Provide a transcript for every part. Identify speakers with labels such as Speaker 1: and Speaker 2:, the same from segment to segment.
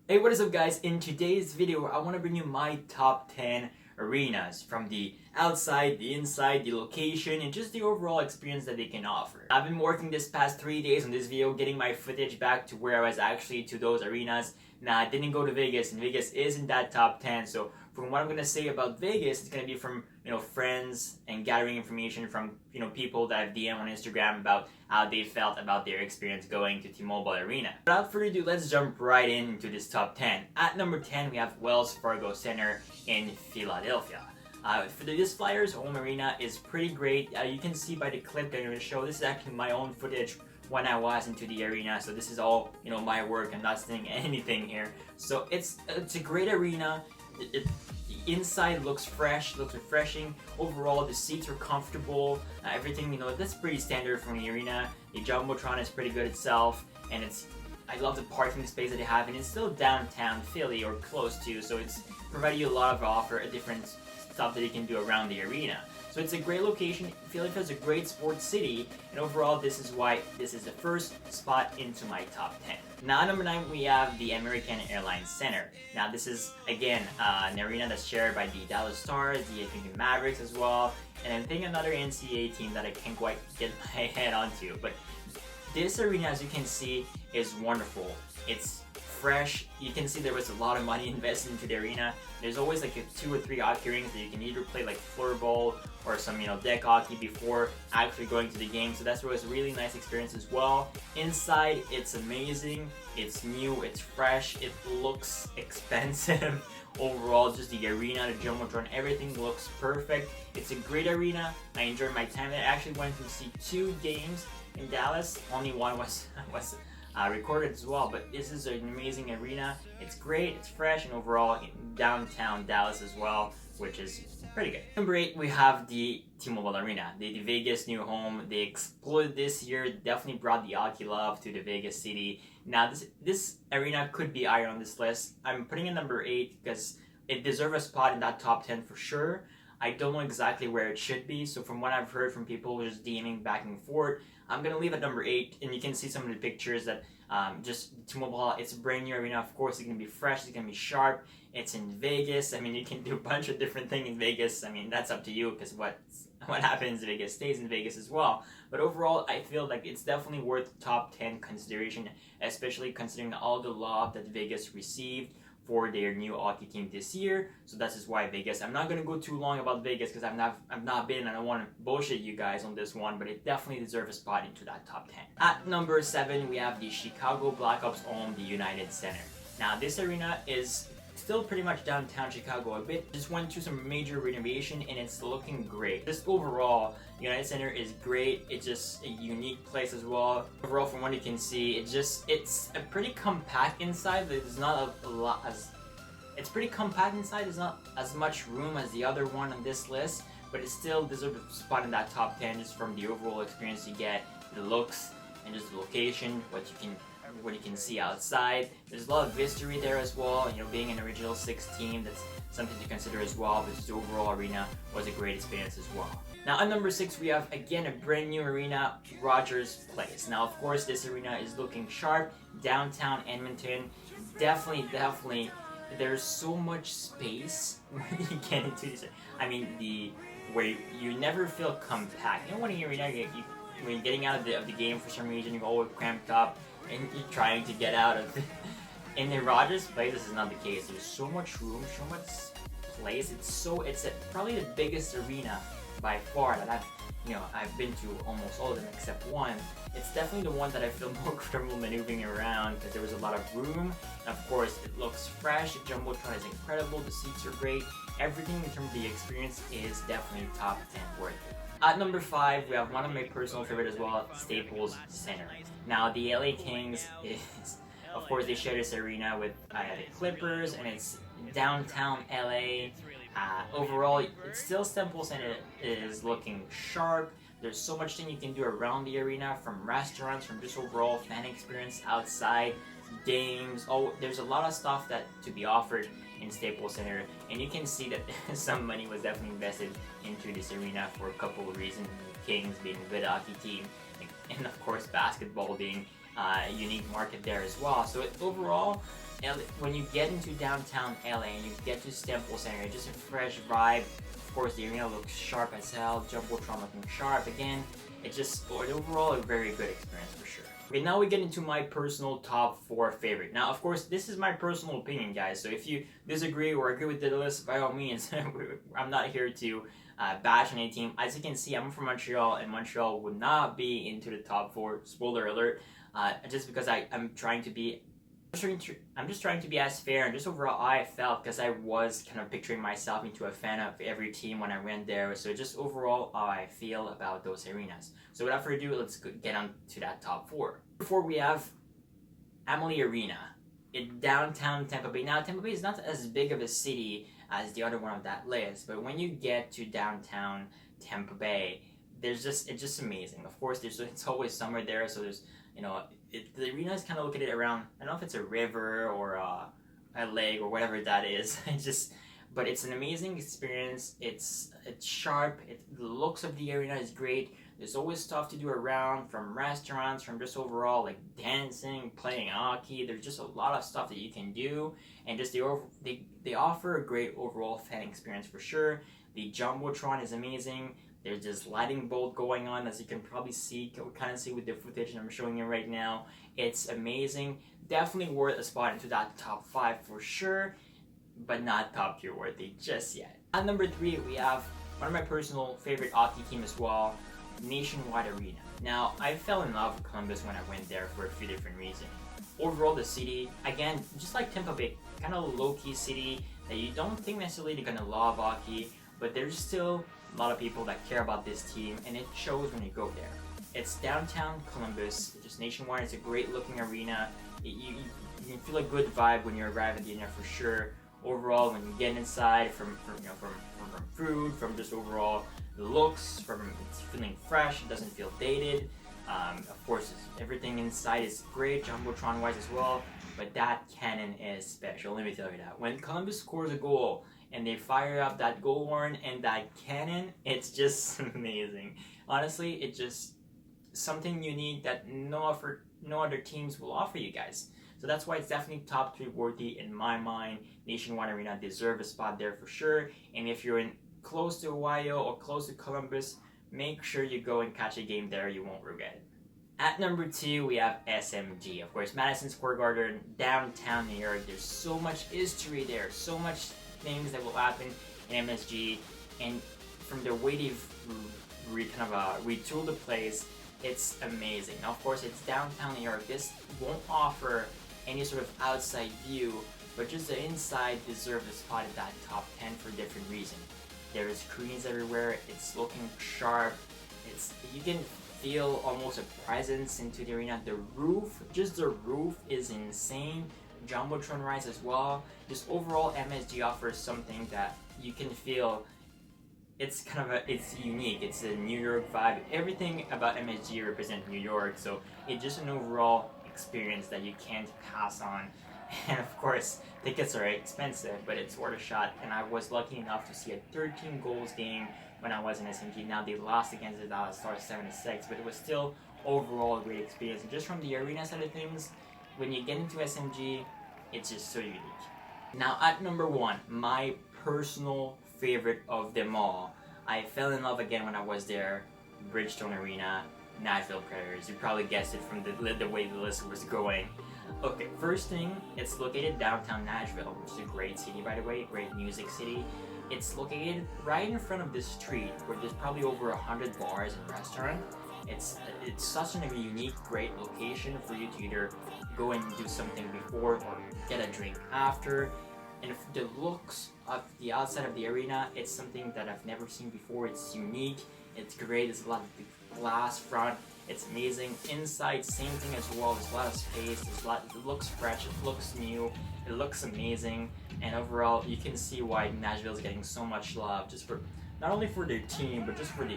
Speaker 1: Hey, what is up guys? In today's video, I want to bring you my top 10 arenas from the outside, the inside, the location, and just the overall experience that they can offer. I've been working this past 3 days on this video, getting my footage back to where I was actually to those arenas. Now, I didn't go to Vegas, and Vegas is in that top 10, so from what I'm going to say about Vegas, it's going to be from, friends and gathering information from, people that I've DM'd on Instagram about how they felt about their experience going to T-Mobile Arena. Without further ado, let's jump right into this top 10. At number 10, we have Wells Fargo Center in Philadelphia. For this Flyers home arena is pretty great. You can see by the clip that I'm going to show, this is actually my own footage when I was into the arena, so this is all, my work. I'm not saying anything here. So it's a great arena. The inside looks fresh, looks refreshing. Overall, the seats are comfortable. Everything, that's pretty standard from the arena. The Jumbotron is pretty good itself, and I love the parking space that they have, and it's still downtown Philly or close to, so it's providing you a lot of different stuff that you can do around the arena. So it's a great location. Philadelphia is a great sports city, and overall, this is why this is the first spot into my top 10. Now, at number 9, we have the American Airlines Center. Now, this is, again, an arena that's shared by the Dallas Stars, the Atlanta Mavericks as well, and I'm thinking another NCAA team that I can't quite get my head onto. But this arena, as you can see, is wonderful. It's fresh. You can see there was a lot of money invested into the arena. There's always like 2 or 3 hockey rings that you can either play like floorball or some deck hockey before actually going to the game. So that's always a really nice experience as well. Inside, it's amazing. It's new. It's fresh. It looks expensive. Overall, just the arena, the Jumbotron, everything looks perfect. It's a great arena. I enjoyed my time there. I actually went to see 2 games in Dallas. Only one was recorded as well, but this is an amazing arena. It's great, it's fresh, and overall downtown Dallas as well, which is pretty good. Number 8, we have the T-Mobile Arena, the Vegas new home. They exploded this year, definitely brought the hockey love to the Vegas city. Now this arena could be higher on this list. I'm putting it number 8 because it deserves a spot in that top 10 for sure. I don't know exactly where it should be, so from what I've heard from people just DMing back and forth, I'm going to leave at number 8, and you can see some of the pictures that just T-Mobile, it's a brand new arena. Of course, it's going to be fresh, it's going to be sharp, it's in Vegas. I mean, you can do a bunch of different things in Vegas. I mean, that's up to you, because what happens in Vegas stays in Vegas as well. But overall, I feel like it's definitely worth top 10 consideration, especially considering all the love that Vegas received for their new hockey team this year. So that's just why Vegas. I'm not gonna go too long about Vegas because I've not been, and I don't want to bullshit you guys on this one, but it definitely deserves a spot into that top 10. At number 7, we have the Chicago Blackhawks own the United Center. Now, this arena is still pretty much downtown Chicago a bit. Just went through some major renovation, and it's looking great. Just overall, United Center is great. It's just a unique place as well. Overall, from what you can see, it's a pretty compact inside. There's not a lot it's pretty compact inside. There's not as much room as the other one on this list, but it still deserves a spot in that top 10 just from the overall experience you get, the looks, and just the location, what you can see outside. There's a lot of history there as well. Being an original 6 team, that's something to consider as well. But the overall arena was a great experience as well. Now at number 6, we have again a brand new arena, Rogers Place. Now, of course, this arena is looking sharp. Downtown Edmonton, definitely. There's so much space when you get into this. I mean, where you never feel compact. When you're in arena, when you're getting out of the game for some reason, you're always cramped up and you're trying to get out of it. In the Rogers Place, this is not the case. There's so much room, so much place. It's probably the biggest arena by far that I've been to almost all of them except one. It's definitely the one that I feel more comfortable maneuvering around because there was a lot of room. And of course, it looks fresh. The Jumbotron is incredible. The seats are great. Everything in terms of the experience is definitely top 10 worth it. At number 5, we have one of my personal favorite as well, Staples Center. Now, the LA Kings is, of course, they share this arena with the Clippers, and it's downtown LA. Overall, it's still Staples Center is looking sharp. There's so much thing you can do around the arena, from restaurants, from just overall fan experience outside, games. There's a lot of stuff that to be offered in Staples Center, and you can see that some money was definitely invested into this arena for a couple of reasons. Kings being a good hockey team, and of course basketball being a unique market there as well. So overall, when you get into downtown LA and you get to Staples Center, it's just a fresh vibe. Of course, the arena looks sharp as hell. Jumbotron looking sharp again. It's just overall a very good experience for sure. Okay, now we get into my personal top 4 favorite. Now, of course, this is my personal opinion, guys. So if you disagree or agree with the list, by all means, I'm not here to bash any team. As you can see, I'm from Montreal, and Montreal would not be into the top 4. Spoiler alert. Just because I'm just trying to be as fair and just overall I felt, because I was kind of picturing myself into a fan of every team when I went there. So just overall how I feel about those arenas. So without further ado, let's get on to that top 4. Before we have Amalie Arena in downtown Tampa Bay. Now Tampa Bay is not as big of a city as the other one on that list, but when you get to downtown Tampa Bay, it's just amazing. Of course, it's always summer there, so there's the arena is kind of located around, I don't know if it's a river or a lake or whatever that is. But it's an amazing experience. It's sharp. The looks of the arena is great. There's always stuff to do around, from restaurants, from just overall like dancing, playing hockey. There's just a lot of stuff that you can do, and just they offer a great overall fan experience for sure. The Jumbotron is amazing. There's this lighting bolt going on, as you can probably see, kind of see with the footage I'm showing you right now. It's amazing. Definitely worth a spot into that top 5 for sure, but not top tier worthy just yet. At number 3, we have one of my personal favorite hockey team as well, Nationwide Arena. Now, I fell in love with Columbus when I went there for a few different reasons. Overall, the city, again, just like Tampa Bay, kind of low-key city that you don't think necessarily they're gonna love hockey, but there's still a lot of people that care about this team, and it shows when you go there. It's downtown Columbus, just Nationwide. It's a great looking arena. You can feel a good vibe when you arrive at the arena for sure. Overall, when you get inside, from food, from just overall the looks, from it's feeling fresh, it doesn't feel dated. Of course, everything inside is great, Jumbotron wise as well. But that cannon is special. Let me tell you that. When Columbus scores a goal and they fire up that goal horn and that cannon, it's just amazing. Honestly, it's just something unique that no other teams will offer you guys. So that's why it's definitely top 3 worthy in my mind. Nationwide Arena deserves a spot there for sure. And if you're in close to Ohio or close to Columbus, make sure you go and catch a game there. You won't regret it. At number 2, we have SMG. Of course, Madison Square Garden, downtown New York. There's so much history there, so much things that will happen in MSG, and from the way they've retooled the place, it's amazing. Now, of course, it's downtown New York. This won't offer any sort of outside view, but just the inside deserves a spot at that top 10 for different reasons. There is screens everywhere. It's looking sharp. You can feel almost a presence into the arena. The roof is insane. Jumbotron rise as well. Just overall, MSG offers something that you can feel. It's unique. It's a New York vibe. Everything about MSG represents New York, so it's just an overall experience that you can't pass on. And of course, tickets are expensive, but it's worth a shot. And I was lucky enough to see a 13 goals game when I was in SMG. Now they lost against the Dallas Stars 7-6, but it was still overall a great experience. And just from the arena side of things, when you get into SMG, it's just so unique. Now at number 1, my personal favorite of them all. I fell in love again when I was there. Bridgestone Arena, Nashville Predators. You probably guessed it from the way the list was going. Okay, first thing, it's located downtown Nashville, which is a great city, by the way, great music city. It's located right in front of this street where there's probably over 100 bars and restaurants. It's such a unique, great location for you to either go and do something before or get a drink after. And the looks of the outside of the arena, it's something that I've never seen before. It's unique, it's great, there's a lot of glass front, it's amazing. Inside, same thing as well, there's a lot of space, it looks fresh, it looks new, it looks amazing. And overall, you can see why Nashville is getting so much love, just for, not only for their team, but just for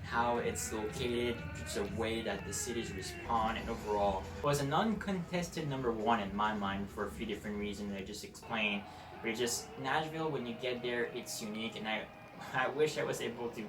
Speaker 1: how it's located, just the way that the cities respond, and overall, it was an uncontested number 1 in my mind for a few different reasons that I just explained. But it's just, Nashville, when you get there, it's unique, and I wish I was able to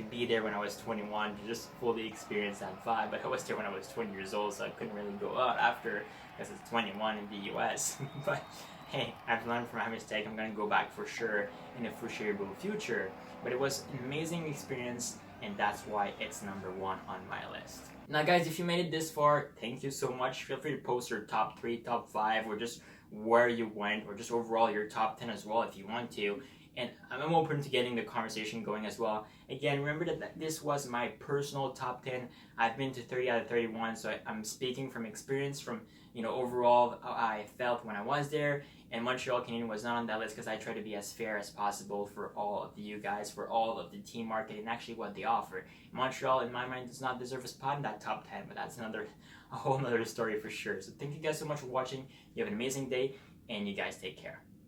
Speaker 1: be there when I was 21 to just fully experience that vibe, but I was there when I was 20 years old, so I couldn't really go out after because it's 21 in the US. But hey, I've learned from my mistake. I'm gonna go back for sure in the foreseeable future. But it was an amazing experience, and that's why it's number one on my list. Now guys, if you made it this far, thank you so much. Feel free to post your top 3, top 5, or just where you went, or just overall your top 10 as well if you want to. And I'm open to getting the conversation going as well. Again, remember that this was my personal top 10. I've been to 30 out of 31, so I'm speaking from experience, from overall how I felt when I was there. And Montreal Canadian was not on that list because I try to be as fair as possible for all of you guys, for all of the team market, and actually what they offer. Montreal, in my mind, does not deserve a spot in that top 10, but that's a whole nother story for sure. So thank you guys so much for watching. You have an amazing day, and you guys take care.